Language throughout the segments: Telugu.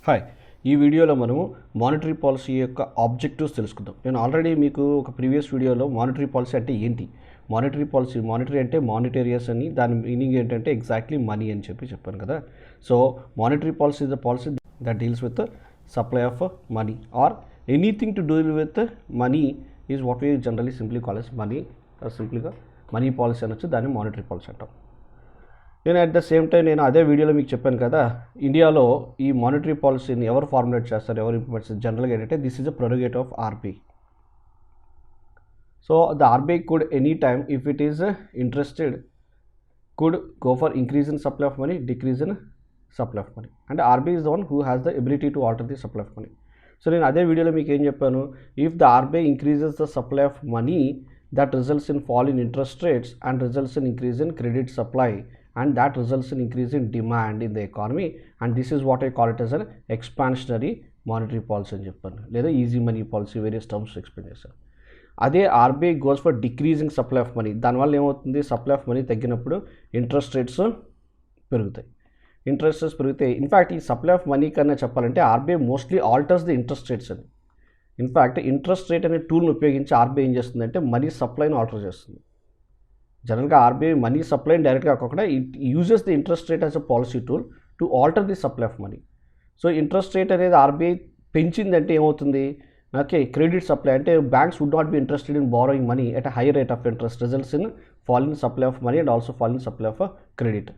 హాయ్, ఈ వీడియోలో మనము మానిటరీ పాలసీ యొక్క ఆబ్జెక్టివ్స్ తెలుసుకుందాం. నేను ఆల్రెడీ మీకు ఒక ప్రీవియస్ వీడియోలో మానిటరీ పాలసీ అంటే ఏంటి, మానిటరీ అంటే మానిటేరియస్ అని, దాని మీనింగ్ ఏంటంటే ఎగ్జాక్ట్లీ మనీ అని చెప్పాను కదా. So monetary policy is the policy that deals with supply of money or anything to deal with money is what we generally simply call as money, సింప్లీగా మనీ పాలసీ అనొచ్చు, దాన్ని మానిటరీ పాలసీ అంటాం. నేను అట్ ద సేమ్ టైం నేను అదే వీడియోలో మీకు చెప్పాను కదా, ఇండియాలో ఈ మానిటరీ పాలసీని ఎవరు ఫార్ములేట్ చేస్తారు, ఎవరు ఇంప్లిమెంట్ చేస్తారు, జనరల్గా ఏంటంటే this is a prerogative of RBI. So the RBI could any time if it is interested could go for increase in supply of money, decrease in supply of money, అంటే RBI is the one who has the ability to alter the supply of money. So నేను అదే వీడియోలో మీకు ఏం చెప్పాను, if the RBI increases the supply of money that results in fall in interest rates and results in increase in credit supply and that results in increase in demand in the economy, and this is what I call it as an expansionary monetary policy అని చెప్పాను, లేదా easy money policy, various terms explain చేశాను. అదే RBI goes for decreasing supply of money, దానివల్ల ఏమవుతుంది, సప్లై ఆఫ్ మనీ తగ్గినప్పుడు ఇంట్రెస్ట్ రేట్స్ పెరుగుతాయి. ఇంట్రెస్ట్ రేట్స్ పెరిగితే ఇన్ఫ్యాక్ట్ ఈ సప్లై ఆఫ్ మనీ కన్నా చెప్పాలంటే RBI mostly altars the interest rates అని. ఇన్ఫ్యాక్ట్ ఇంట్రెస్ట్ రేట్ అనే టూల్ని ఉపయోగించి ఆర్బీఐ ఏం చేస్తుందంటే మనీ సప్లైని ఆల్టర్ చేస్తుంది. జనరల్గా ఆర్బీఐ మనీ సప్లైని డైరెక్ట్గా కాకుండా it uses the interest rate as a policy tool to alter the supply of money. So interest rate అనేది ఆర్బీఐ పెంచిందంటే ఏమవుతుంది, ఓకే, క్రెడిట్ సప్లై అంటే banks would not be interested in borrowing money at a high rate of interest, results in fall in supply of money and also fall in supply of credit.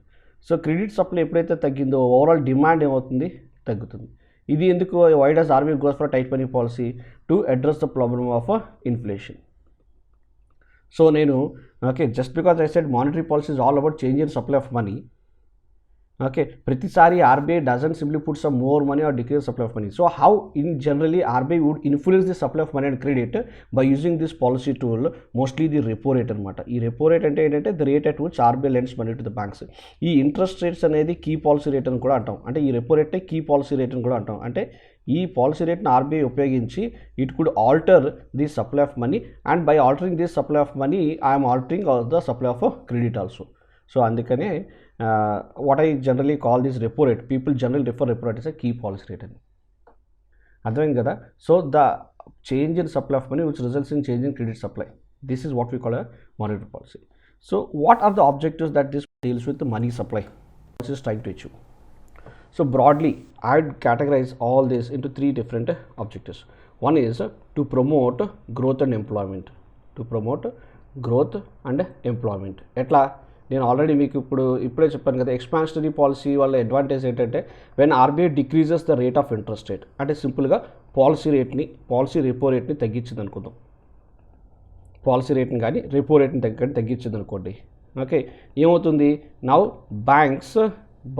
So credit supply ఎప్పుడైతే తగ్గిందో ఓవరాల్ డిమాండ్ ఏమవుతుంది, తగ్గుతుంది. ఇది ఎందుకు, why does RBI goes for tight money policy to address the problem of inflation. So నేను okay, just because I said monetary policy is all about change in supply of money. Okay, ప్రతిసారి RBI doesn't simply put some more money or decrease supply of money. So how in generally RBI would influence the supply of money and credit by using this policy tool, mostly the repo rate అనమాట. ఈ రెపో రేట్ అంటే ఏంటంటే the rate at which RBI lends money to the banks. ఈ ఇంట్రెస్ట్ రేట్స్ అనేది కీ పాలసీ రేట్ అని కూడా అంటాం, అంటే ఈ రెపో రేట్నే కీ పాలసీ రేట్ అని కూడా అంటాం. అంటే ఈ పాలసీ రేట్ని ఆర్బీఐ ఉపయోగించి it could alter the supply of money, and by altering this supply of money I'm altering the supply of credit also. So అందుకనే what I generally call this repo rate, people general refer repo rate is a key policy rate అని. అర్థమైంది కదా. So the change in supply of money which results in change in credit supply, this is what we call a monetary policy. So what are the objectives that this deals with money supply policy is trying to achieve? So broadly, I'd categorize all this into three different objectives. One is to promote growth and employment. To promote growth and employment. ఎట్లా, నేను ఆల్రెడీ మీకు ఇప్పుడే చెప్పాను కదా, ఎక్స్పాన్షనరీ పాలసీ వల్ల అడ్వాంటేజ్ ఏంటంటే when RBI decreases the rate of interest rate, అంటే సింపుల్గా పాలసీ రెపో రేట్ని తగ్గించింది అనుకుందాం, పాలసీ రేట్ని కానీ రెపో రేట్ని తగ్గించింది అనుకోండి. ఓకే, ఏమవుతుంది, now banks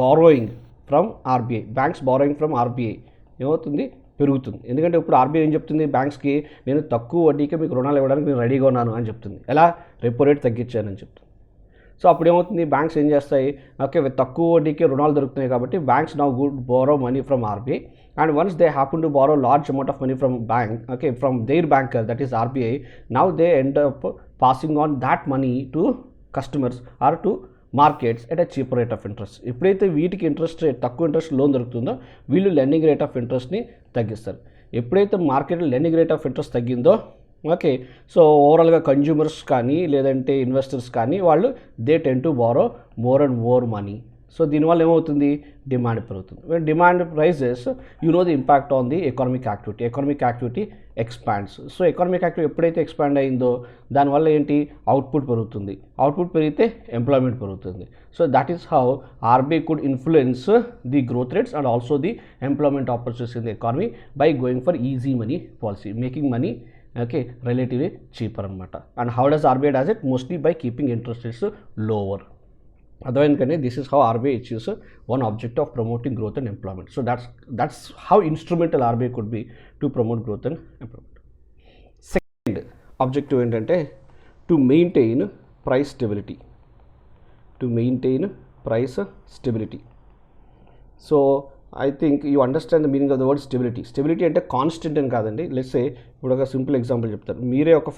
borrowing from RBI, ఏమవుతుంది, పెరుగుతుంది. ఎందుకంటే ఇప్పుడు ఆర్బీఐ ఏం చెప్తుంది బ్యాంక్స్కి, నేను తక్కువ వడ్డీకే మీకు రుణాలు ఇవ్వడానికి నేను రెడీగా ఉన్నాను అని చెప్తుంది. ఎలా, రెపో రేట్ తగ్గించానని చెప్తుంది. సో అప్పుడు ఏమవుతుంది, బ్యాంక్స్ ఏం చేస్తాయి, ఓకే, తక్కువ వడ్డీకే రుణాలు దొరుకుతున్నాయి కాబట్టి banks now could borrow money from RBI, and once they happen to borrow large amount of money from bank, okay, from their banker that is RBI, now they end up passing on that money to customers or to markets at a cheaper rate of interest. ఎప్పుడైతే వీటికి ఇంట్రెస్ట్ రేట్, తక్కువ ఇంట్రెస్ట్ లోన్ దొరుకుతుందో వీళ్ళు లెండింగ్ రేట్ ఆఫ్ ఇంట్రెస్ట్ని తగ్గిస్తారు. ఎప్పుడైతే మార్కెట్లో lending rate of interest తగ్గిందో, okay, so ఓవరాల్గా కన్జ్యూమర్స్ కానీ లేదంటే ఇన్వెస్టర్స్ కానీ వాళ్ళు they tend to borrow more and more money. So దీనివల్ల ఏమవుతుంది, డిమాండ్ పెరుగుతుంది. When demand rises, you know the impact on the economic activity expands. So economic activity ఎప్పుడైతే ఎక్స్పాండ్ అయిందో దానివల్ల ఏంటి, అవుట్పుట్ పెరుగుతుంది, అవుట్పుట్ పెరిగితే ఎంప్లాయ్మెంట్ పెరుగుతుంది. So that is how RBI could influence the growth rates and also the employment opportunities in the economy by going for easy money policy, making money okay relatively cheaper అనమాట. And how does RBI does it, mostly by keeping interest rates lower. అర్థమైంది, this is how RBI achieves one object of promoting growth and employment. So that's how instrumental RBI could be to promote growth and employment. Second objective ఏంటంటే to maintain price stability. So I think you understand the meaning of the word stability. Stability అంటే కాన్స్టెంట్ అని కాదండి. లెట్స్ సే ఇప్పుడు ఒక సింపుల్ ఎగ్జాంపుల్ చెప్తాను. మీరు ఒక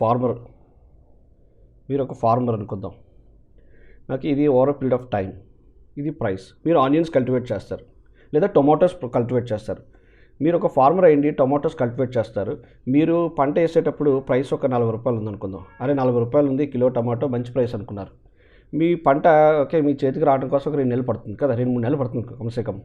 ఫార్మర్ అనుకుందాం. నాకు ఇది ఓవర్ పీరియడ్ ఆఫ్ టైం, ఇది ప్రైస్. మీరు ఆనియన్స్ కల్టివేట్ చేస్తారు లేదా టొమాటోస్ కల్టివేట్ చేస్తారు. మీరు ఒక ఫార్మర్ అయ్యండి, టొమాటోస్ కల్టివేట్ చేస్తారు. మీరు పంట వేసేటప్పుడు ప్రైస్ ఒక 40 రూపాయలు ఉందనుకుందాం. అరే 40 రూపాయలు ఉంది కిలో టమాటో, మంచి ప్రైస్ అనుకున్నారు. మీ పంట ఓకే మీ చేతికి రావడం కోసం ఒక 2 నెలలు పడుతుంది కదా, 2-3 నెలలు పడుతుంది కమ్సే కమ్.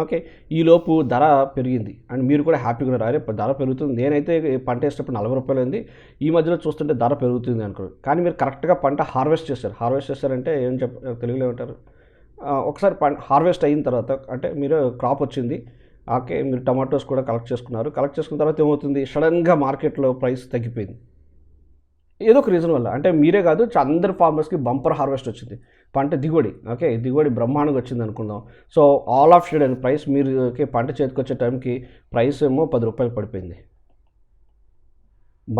ఓకే, ఈలోపు ధర పెరిగింది అండ్ మీరు కూడా హ్యాపీగా ఉన్నారు. అరే ధర పెరుగుతుంది, నేనైతే పంట వేసేటప్పుడు 40 రూపాయలు ఉంది, ఈ మధ్యలో చూస్తుంటే ధర పెరుగుతుంది అనుకోరు. కానీ మీరు కరెక్ట్గా పంట హార్వెస్ట్ చేశారంటే ఏం తెలుగులో ఏమంటారు, ఒకసారి హార్వెస్ట్ అయిన తర్వాత అంటే మీరు క్రాప్ వచ్చింది, ఓకే మీరు టమాటోస్ కూడా కలెక్ట్ చేసుకున్న తర్వాత ఏమవుతుంది, సడన్గా మార్కెట్లో ప్రైస్ తగ్గిపోయింది. ఏదో ఒక రీజన్ వల్ల, అంటే మీరే కాదు అందరు ఫార్మర్స్కి బంపర్ హార్వెస్ట్ వచ్చింది, పంట దిగుబడి బ్రహ్మాండంగా వచ్చింది అనుకుందాం. So all of shed and price మీరు పంట చేతికి వచ్చే టైంకి ప్రైస్ ఏమో 10 రూపాయలు పడిపోయింది.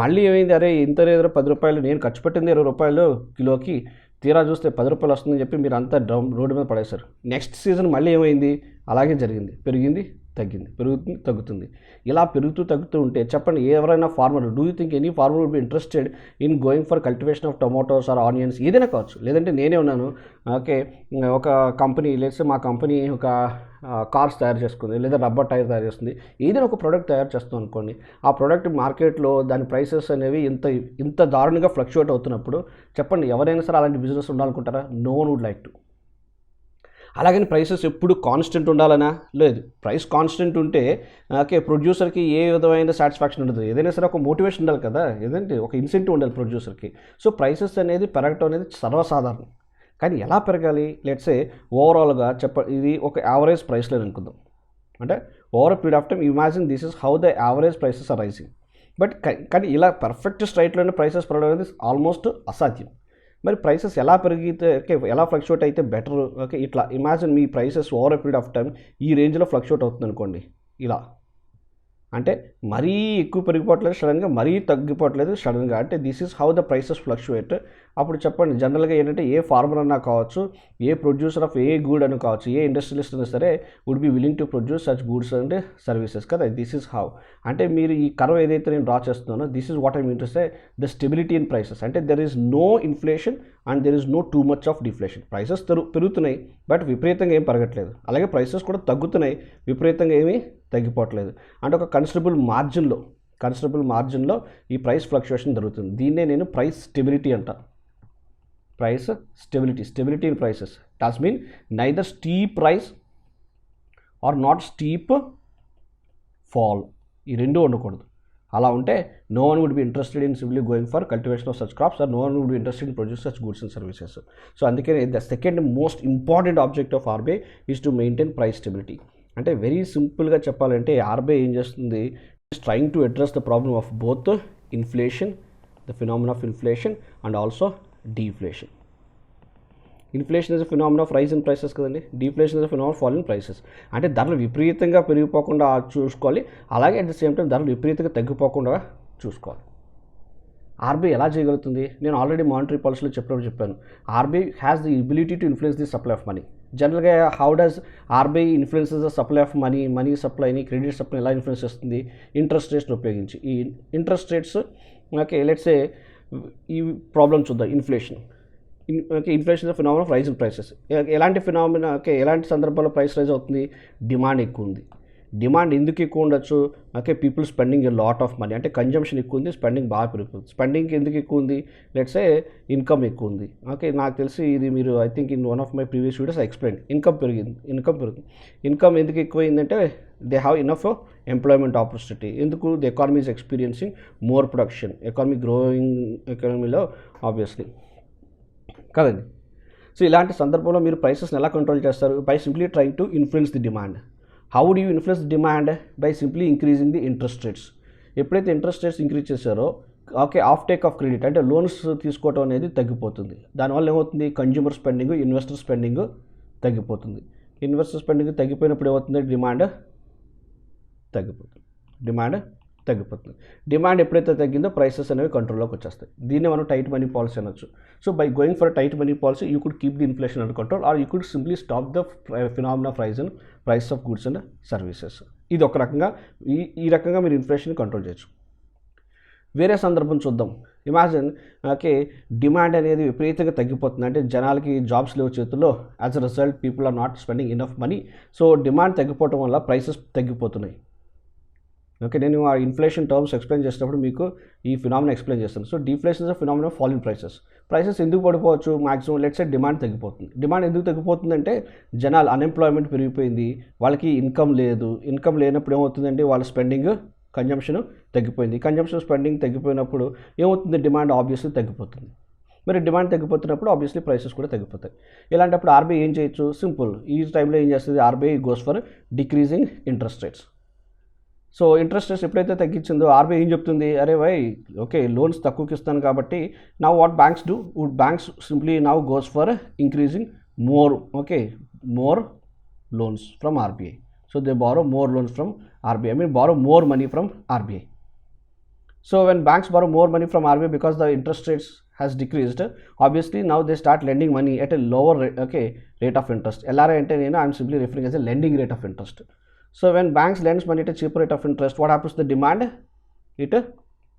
మళ్ళీ ఏమైంది, అరే ఇంత లేదు 10 రూపాయలు, నేను ఖర్చు పెట్టింది 20 రూపాయలు కిలోకి, తీరా చూస్తే 10 రూపాయలు వస్తుందని చెప్పి మీరు అంతా రోడ్డు మీద పడేశారు. నెక్స్ట్ సీజన్ మళ్ళీ ఏమైంది, అలాగే జరిగింది, పెరిగింది తగ్గింది, పెరుగుతుంది తగ్గుతుంది. ఇలా తగ్గుతూ ఉంటే చెప్పండి, ఎవరైనా farmer, do you think any farmer would be interested in going for cultivation of tomatoes or onions, ఏదైనా కావచ్చు. లేదంటే నేనే ఉన్నాను, ఓకే ఒక కంపెనీ, లేకపోతే మా కంపెనీ ఒక కార్స్ తయారు చేసుకుంది, లేదా రబ్బర్ టైర్ తయారు చేస్తుంది, ఏదైనా ఒక ప్రోడక్ట్ తయారు చేస్తాం అనుకోండి. ఆ ప్రోడక్ట్ మార్కెట్లో దాని ప్రైసెస్ అనేవి ఇంత దారుణంగా ఫ్లక్చువేట్ అవుతున్నప్పుడు చెప్పండి, ఎవరైనా సరే అలాంటి బిజినెస్ ఉండాలనుకుంటారా? No one would like to. అలాగని ప్రైసెస్ ఎప్పుడు కాన్స్టెంట్ ఉండాలనా? లేదు. ప్రైస్ కాన్స్టెంట్ ఉంటే ఓకే ప్రొడ్యూసర్కి ఏ విధమైన సాటిస్ఫాక్షన్ ఉండదు. ఏదైనా సరే ఒక మోటివేషన్ ఉండాలి కదా, ఏదంటే ఒక ఇన్సెంటివ్ ఉండాలి ప్రొడ్యూసర్కి. సో ప్రైసెస్ అనేది పెరగటం అనేది సర్వసాధారణం. కానీ ఎలా పెరగాలి? లెట్సే ఓవరాల్గా ఇది ఒక యావరేజ్ ప్రైస్లో అనుకుందాం. అంటే over a period of time imagine this is how the average prices are rising. But కానీ ఇలా పర్ఫెక్ట్ స్ట్రైట్లోనే ప్రైసెస్ పెరగడం అనేది ఆల్మోస్ట్ అసాధ్యం. మరి ప్రైసెస్ ఎలా పెరిగితే ఓకే ఎలా ఫ్లక్చువేట్ అయితే బెటర్? ఓకే ఇట్లా imagine me prices over a period of time ఈ రేంజ్లో ఫ్లక్చువేట్ అవుతుంది అనుకోండి. ఇలా అంటే మరీ ఎక్కువ పెరిగిపోవట్లేదు సడన్గా, మరీ తగ్గిపోవట్లేదు సడన్గా. అంటే this is how the prices fluctuate. అప్పుడు చెప్పండి, జనరల్గా ఏంటంటే ఏ ఫార్మర్ అన్నా కావచ్చు, a producer of a good అని కావచ్చు, ఏ ఇండస్ట్రియలిస్ట్ అయినా సరే would be willing to produce such goods and services కదా. This is how. అంటే మీరు ఈ కర్వ్ ఏదైతే నేను డ్రా చేస్తున్నానో this is what I mean to say the stability in prices. అంటే there is no inflation and there is no too much of deflation. Prices పెరుగుతున్నాయి బట్ విపరీతంగా ఏం పెరగట్లేదు, అలాగే ప్రైసెస్ కూడా తగ్గుతున్నాయి, విపరీతంగా ఏమీ తగ్గిపోవట్లేదు. అంటే ఒక కన్సిడరబుల్ మార్జిన్లో ఈ ప్రైస్ ఫ్లక్చుయేషన్ జరుగుతుంది. దీన్నే నేను ప్రైస్ స్టెబిలిటీ అంట. Price stability in prices does mean neither steep rise or not steep fall. ఈ రెండు ఉండకూడదు. అలా ఉంటే no one would be interested in simply going for cultivation of such crops or no one would be interested in produce such goods and services. So అందుకే the second most important object of RBI is to maintain price stability. అంటే వెరీ సింపుల్గా చెప్పాలంటే ఆర్బీఐ ఏం చేస్తుంది, is trying to address the problem of both inflation, the phenomena of inflation and also deflation. Inflation is a phenomena of rise in prices కదండి, deflation is a phenomena of fall in prices. అంటే ధరలు విపరీతంగా పెరిగిపోకుండా చూసుకోవాలి, అలాగే అట్ ద సేమ్ టైం ధరలు విపరీతంగా తగ్గిపోకుండా చూసుకోవాలి. ఆర్బీఐ ఎలా చేయగలుగుతుంది? నేను ఆల్రెడీ మానిటరీ పాలసీలో చెప్పాను. RBI has the ability to influence the supply of money. జనరల్గా how does RBI influences the supply of money సప్లైని, క్రెడిట్ సప్లై ఎలా ఇన్ఫ్లుయెన్స్ చేస్తుంది? ఇంట్రెస్ట్ రేట్స్ని ఉపయోగించి. ఈ interest rates okay let's say ఈ ప్రాబ్లం చూద్దాం. Inflation phenomena of rise in prices. ఎలాంటి ఫినామినా ఎలాంటి సందర్భాల్లో ప్రైస్ రైజ్ అవుతుంది? డిమాండ్ ఎక్కువ ఉంది. డిమాండ్ ఎందుకు ఎక్కువ ఉండొచ్చు? People spending a lot of money. అంటే కన్జంప్షన్ ఎక్కువ ఉంది, స్పెండింగ్ బాగా పెరుగుతుంది. స్పెండింగ్ ఎందుకు ఎక్కువ ఉంది? లెట్స్ ఏ ఇన్కమ్ ఎక్కువ ఉంది. నాకు తెలిసి ఇది మీరు I think in one of my previous videos I explain. Income పెరుగుతుంది. ఇన్కమ్ ఎందుకు ఎక్కువైందంటే they have enough employment opportunity. ఎందుకు? The economy is experiencing more production. Economy growing ఎకానమీలో ఆబ్వియస్లీ కదండి. సో ఇలాంటి సందర్భంలో మీరు ప్రైసెస్ని ఎలా కంట్రోల్ చేస్తారు? By simply trying to influence the demand. How do you influence demand? By simply increasing the interest rates. ఎప్పుడైతే ఇంట్రెస్ట్ రేట్స్ ఇంక్రీజ్ చేశారో ఆఫ్ టేక్ ఆఫ్ క్రెడిట్ అంటే లోన్స్ తీసుకోవడం అనేది తగ్గిపోతుంది. దానివల్ల ఏమవుతుంది? కన్జ్యూమర్ స్పెండింగ్, ఇన్వెస్టర్ స్పెండింగ్ తగ్గిపోతుంది. ఇన్వెస్టర్ స్పెండింగ్ తగ్గిపోయినప్పుడు ఏమవుతుంది? డిమాండ్ తగ్గిపోతుంది. డిమాండ్ ఎప్పుడైతే తగ్గిందో ప్రైసెస్ అనేవి కంట్రోల్లోకి వచ్చేస్తాయి. దీన్ని మనం టైట్ మనీ పాలసీ అనొచ్చు. So by going for tight money policy you could keep the inflation under control or you could simply stop the phenomena of price of goods and services. ఇది ఒక రకంగా ఈ రకంగా మీరు ఇన్ఫ్లేషన్ కంట్రోల్ చేయొచ్చు. వేరే సందర్భం చూద్దాం. ఇమాజిన్ డిమాండ్ అనేది విపరీతంగా తగ్గిపోతుంది. అంటే జనాలకి జాబ్స్ లేవు చేతుల్లో. As a result people are not spending enough money. So demand తగ్గిపోవడం వల్ల ప్రైసెస్ తగ్గిపోతున్నాయి. ఓకే, నేను ఆ ఇన్ఫ్లేషన్ టర్మ్స్ ఎక్స్ప్లెయిన్ చేసినప్పుడు మీకు ఈ ఫినామినా ఎక్స్ప్లెయిన్ చేస్తాను. So deflation is a phenomena of fall in prices ఎందుకు పడిపోవచ్చు? మాక్సిమం లెట్స్ సే డిమాండ్ తగ్గిపోతుంది. డిమాండ్ ఎందుకు తగ్గిపోతుందంటే జనాలు అన్ఎంప్లాయ్మెంట్ పెరిగిపోయింది, వాళ్ళకి ఇన్కమ్ లేదు. ఇన్కమ్ లేనప్పుడు ఏమవుతుందంటే వాళ్ళ స్పెండింగ్ కన్జంప్షన్ తగ్గిపోయింది. కన్జంప్షన్ స్పెండింగ్ తగ్గిపోయినప్పుడు ఏమవుతుంది? డిమాండ్ ఆబ్వియస్లీ తగ్గిపోతుంది. మరి డిమాండ్ తగ్గిపోతున్నప్పుడు ఆబ్వియస్లీ ప్రైసెస్ కూడా తగ్గిపోతాయి. ఇలాంటప్పుడు ఆర్బీఐ ఏం చేయొచ్చు? సింపుల్, ఈ టైంలో ఏం చేస్తుంది? RBI goes for decreasing interest rates. So interest rates ఎప్పుడైతే తగ్గించిందో ఆర్బీఐ ఏం చెప్తుంది? అరే వై, ఓకే లోన్స్ తక్కువకి ఇస్తాను కాబట్టి నా what banks do, banks simply now goes for increasing more loans from RBI. So they borrow more loans from RBI. I mean borrow more money from RBI. So when banks borrow more money from RBI because the interest rates has decreased, obviously now they start lending money at a lower rate of interest. LRA ante I am simply referring as a lending rate of interest. So when banks lends money at a cheaper rate of interest, what happens to the demand? It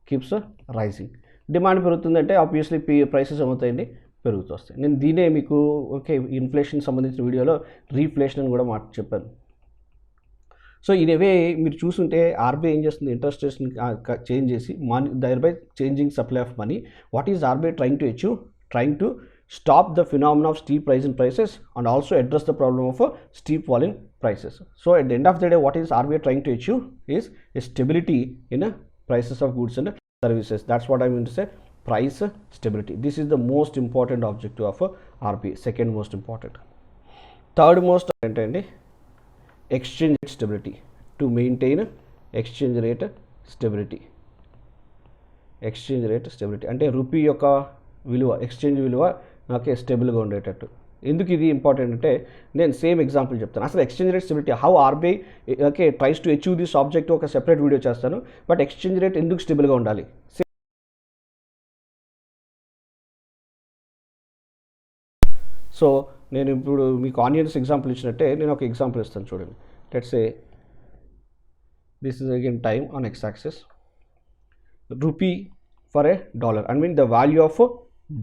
keeps rising. Demand పెరుగుతుందంటే ఆబ్వియస్లీ ప్రైసెస్ ఏమవుతాయండి? పెరుగుతూ వస్తాయి. నేను దీనే మీకు ఇన్ఫ్లేషన్ సంబంధించిన వీడియోలో రీఫ్లేషన్ అని కూడా చెప్పాను. సో ఇదేవే మీరు చూస్తుంటే ఆర్బీఐ ఏం చేస్తుంది? ఇంట్రెస్ట్ రేట్స్ని చేంజ్ చేసి money thereby changing supply of money. What is RBI trying to achieve? Trying to stop the phenomena of steep rise in prices and also address the problem of steep fall in prices. So at the end of the day, what is RBI trying to achieve is a stability in prices of goods and services. That's what I mean to say, price stability. This is the most important objective of RBI. Second most important. Third most important, exchange rate stability. To maintain exchange rate stability. Exchange rate stability అంటే రూపీ యొక్క విలువ, ఎక్స్చేంజ్ విలువ స్టేబుల్గా ఉండేటట్టు. ఎందుకు ఇది ఇంపార్టెంట్ అంటే నేను సేమ్ ఎగ్జాంపుల్ చెప్తాను. అసలు exchange rate stability how RBI tries to achieve this object ఒక సెపరేట్ వీడియో చేస్తాను. బట్ ఎక్స్చేంజ్ రేట్ ఎందుకు స్టేబుల్గా ఉండాలి? సో నేను ఇప్పుడు మీకు ఆనియన్స్ ఎగ్జాంపుల్ ఇచ్చినట్టే నేను ఒక ఎగ్జాంపుల్ ఇస్తాను చూడండి. Let's say this is again time on X axis. Rupee for a dollar, I mean the value of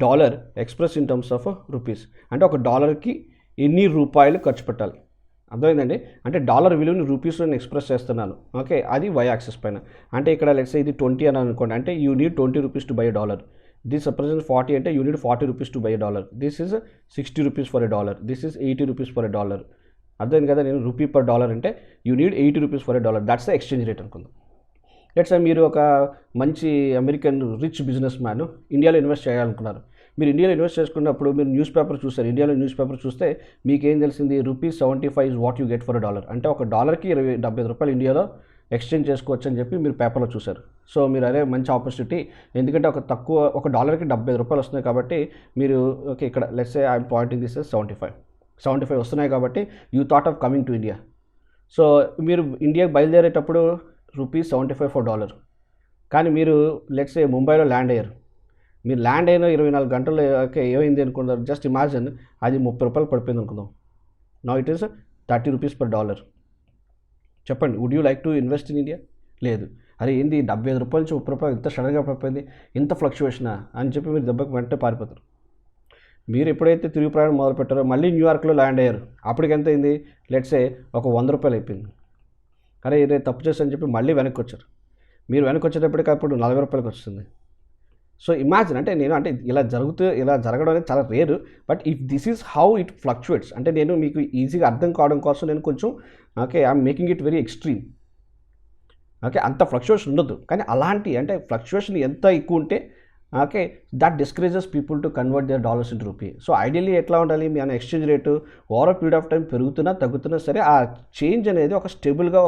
dollar express in terms of rupees. అంటే ఒక డాలర్కి ఎన్ని రూపాయలు ఖర్చు పెట్టాలి, అర్థమైందండి? అంటే డాలర్ విలువని రూపీస్లో నేను ఎక్స్ప్రెస్ చేస్తున్నాను. ఓకే, అది వై యాక్సిస్ పైన. అంటే ఇక్కడ లెట్స్ ఇది 20 అని అనుకోండి, అంటే you need 20 rupees to buy a dollar. This represents 40 అంటే you need 40 rupees to buy a dollar. This is 60 rupees for a dollar. This is 80 rupees for a dollar. అర్థమైంది కదా? నేను రూపీ పర్ డాలర్ అంటే you need 80 rupees for a dollar. That's the exchange rate అనుకుందాం. లెట్స్ సే మీరు ఒక మంచి అమెరికన్ రిచ్ బిజినెస్ మ్యాన్ ఇండియాలో ఇన్వెస్ట్ చేయాలనుకున్నారు. మీరు ఇండియాలో ఇన్వెస్ట్ చేసుకున్నప్పుడు మీరు న్యూస్ పేపర్ చూస్తారు. ఇండియాలో న్యూస్ పేపర్ చూస్తే మీకేం తెలిసింది? ₹75 is what you get for dollar. అంటే ఒక డాలర్కి 75 రూపాయలు ఇండియాలో ఎక్స్చేంజ్ చేసుకోవచ్చు అని చెప్పి మీరు పేపర్లో చూశారు. సో మీరు అరే మంచి ఆపర్చునిటీ, ఎందుకంటే ఒక డాలర్కి 75 రూపాయలు వస్తున్నాయి కాబట్టి మీరు ఓకే ఇక్కడ let's say I'm Poynting this 75 వస్తున్నాయి కాబట్టి you thought of coming to India. So మీరు ఇండియాకి బయలుదేరేటప్పుడు ₹75 ఫర్ డాలర్. కానీ మీరు లెట్స్ సే ముంబైలో ల్యాండ్ అయ్యారు. మీరు ల్యాండ్ అయిన 24 గంటల్లో ఏమైంది అనుకున్నారు? జస్ట్ ఇమాజిన్ అది 30 రూపాయలు పడిపోయింది అనుకుందాం. Now it is 30 rupees per dollar. చెప్పండి, would you like to invest in India? లేదు. అరే ఏంది 75 రూపాయల నుంచి 30 రూపాయలు ఇంత సడన్గా పడిపోయింది, ఇంత ఫ్లక్చువేషనా అని చెప్పి మీరు దెబ్బకి వెంటనే పారిపోతారు. మీరు ఎప్పుడైతే తిరుగు ప్రయాణం మొదలు పెట్టారో మళ్ళీ న్యూయార్క్లో ల్యాండ్ అయ్యారు. అప్పటికి ఎంత అయింది? లెట్స్ సే ఒక 100 రూపాయలు అయిపోయింది. అరే ఇదే తప్పు చేస్తాను చెప్పి మళ్ళీ వెనక్కి వచ్చారు. మీరు వెనక్కి వచ్చేటప్పటికి అప్పుడు 40 రూపాయలకి వస్తుంది. సో ఇమాజిన్, అంటే ఇలా జరగడం అనేది చాలా rare. But if this is how it fluctuates, అంటే నేను మీకు ఈజీగా అర్థం కావడం కోసం నేను కొంచెం I'm making it very extreme. అంత ఫ్లక్చువేషన్ ఉండదు, కానీ అలాంటి అంటే ఫ్లక్చువేషన్ ఎంత ఎక్కువ ఉంటే that discourages people to convert their dollars into rupee. So ideally ఎట్లా ఉండాలి? మీ exchange rate over period of time పెరుగుతున్నా తగ్గుతున్నా సరే ఆ చేంజ్ అనేది ఒక స్టేబుల్గా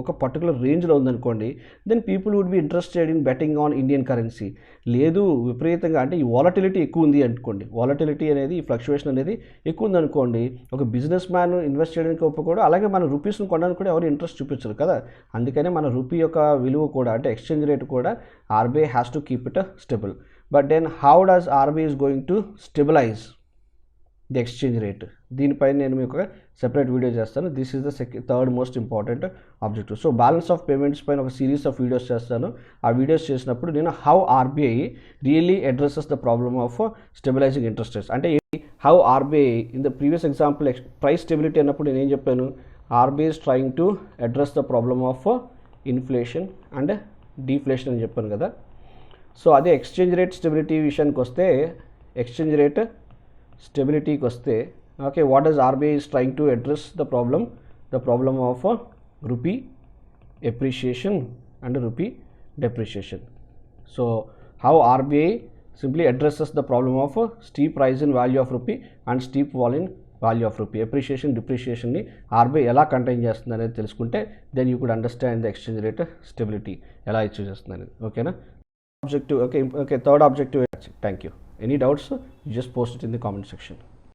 ఒక పర్టికులర్ రేంజ్లో ఉందనుకోండి, then people would be interested in betting on Indian currency. లేదు విపరీతంగా అంటే ఈ వాలటిలిటీ ఎక్కువ ఉంది అనుకోండి, వాలటిలిటీ అనేది ఈ ఫ్లక్చువేషన్ అనేది ఎక్కువ ఉందనుకోండి, ఒక బిజినెస్ మ్యాన్ ఇన్వెస్ట్ చేయడానికి ఒప్పుకోడు, అలాగే మన రూపీస్ని కొనడానికి కూడా ఎవరు ఇంట్రెస్ట్ చూపించరు కదా. అందుకనే మన రూపీ యొక్క విలువ కూడా అంటే ఎక్స్చేంజ్ రేట్ కూడా RBI has to keep it stable. But then how does RBI is going to stabilize the exchange rate? దీనిపైన నేను మీకు ఒక సెపరేట్ వీడియో చేస్తాను. This is the third most important objective. So balance of payments పైన ఒక సిరీస్ ఆఫ్ వీడియోస్ చేస్తాను. ఆ వీడియోస్ చేసినప్పుడు నేను how RBI really addresses the problem of stabilising interest rates. అంటే how RBI in the previous example price stability అన్నప్పుడు నేను ఏం చెప్పాను? RBI is trying to address the problem of inflation and deflation అని చెప్పాను కదా. సో అదే ఎక్స్చేంజ్ రేట్ స్టెబిలిటీ విషయానికి వస్తే, ఎక్స్చేంజ్ రేట్ స్టెబిలిటీకి వస్తే, okay, what does RBI is trying to address the problem of rupee appreciation and rupee depreciation. So how RBI simply addresses the problem of steep rise in value of rupee and steep fall in value of rupee, appreciation depreciation ni RBI ఎలా కంటైన్ చేస్తుంది అనేది తెలుసుకుంటే then you could understand the exchange rate stability ఎలా అచీవ్ చేస్తుంది అనేది. ఓకేనా, objective. Okay, third objective. Thank you. Any doubts, you just post it in the comment section.